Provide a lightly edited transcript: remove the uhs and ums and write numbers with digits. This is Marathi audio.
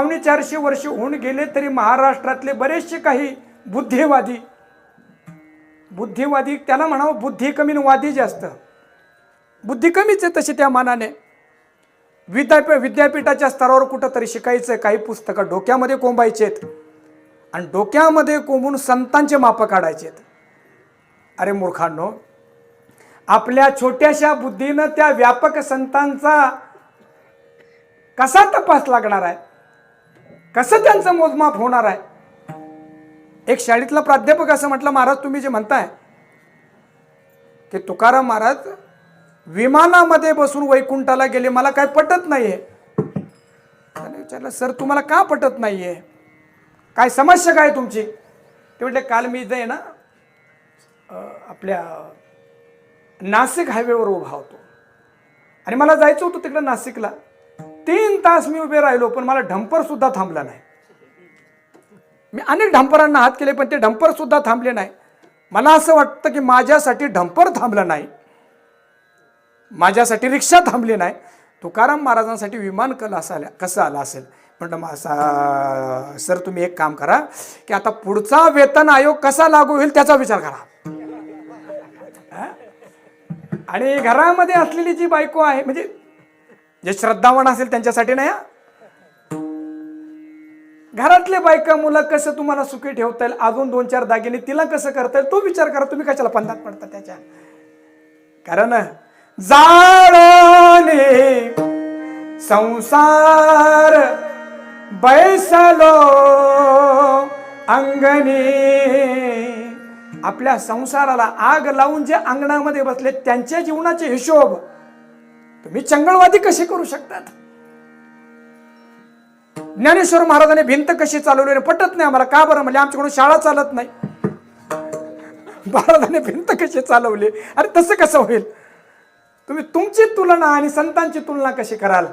450 वर्ष होऊन गेले तरी महाराष्ट्रातले बरेचसे काही बुद्धिवादी त्याला म्हणावं बुद्धी कमी आणि वादी जास्त. बुद्धी कमीच आहे तशी त्या मानाने. विद्यापीठाच्या स्तरावर कुठंतरी शिकायचं, काही पुस्तकं डोक्यामध्ये कोंबायचे आहेत आणि डोक्यामध्ये कोंबून संतांचे माप काढायचे आहेत. अरे मूर्खांनो, आपल्या छोट्याशा बुद्धीनं त्या व्यापक संतांचा कसा तपास लागणार आहे, कसं त्यांचं मोजमाप होणार आहे. एक शाळेतला प्राध्यापक असं म्हटलं, महाराज तुम्ही जे म्हणताय की तुकाराम महाराज विमानामध्ये बसून वैकुंठाला गेले, मला काय पटत नाहीये. त्याने विचारलं, सर तुम्हाला का पटत नाहीये, काय समस्या काय तुमची. ते म्हटले, काल मी इथे ना आपल्या नाशिक हायवेवर उभा होतो आणि मला जायचं होतं तिकडे नाशिकला. 3 तास मी उभे राहिलो पण मला डंपर सुद्धा थांबला नाही. मी अनेक डंपरांना हात केले पण ते डंपर सुद्धा थांबले नाही. मला असं वाटतं की माझ्यासाठी डंपर थांबलं नाही, माझ्यासाठी रिक्षा थांबली नाही, तुकाराम महाराजांसाठी विमान कसं आलं असेल. म्हटलं सर तुम्ही एक काम करा की आता पुढचा वेतन आयोग कसा लागू होईल त्याचा विचार करा. आणि घरामध्ये असलेली जी बायको आहे, म्हणजे जे श्रद्धावान असेल त्यांच्यासाठी नाही, घरातले बायका मुलं कसं तुम्हाला सुखी ठेवता येईल, अजून 2-4 दागिने तिला कसं करता येईल तो विचार करा. तुम्ही कशाला पंधात पडता त्याच्या. कारण जाळणे संसार बैसलो अंगणी. आपल्या संसाराला आग लावून जे अंगणामध्ये बसले त्यांच्या जीवनाचे हिशोब तुम्ही चंगळवादी कसे करू शकतात. ज्ञानेश्वर महाराजांनी भिंत कशी चालवली पटत नाही आम्हाला. का बरं, म्हणजे आमच्याकडून शाळा चालत नाही. महाराजांनी भिंत कशी चालवली, अरे तसं कसं होईल. तुम्ही तुमची तुलना आणि संतांची तुलना कशी कराल.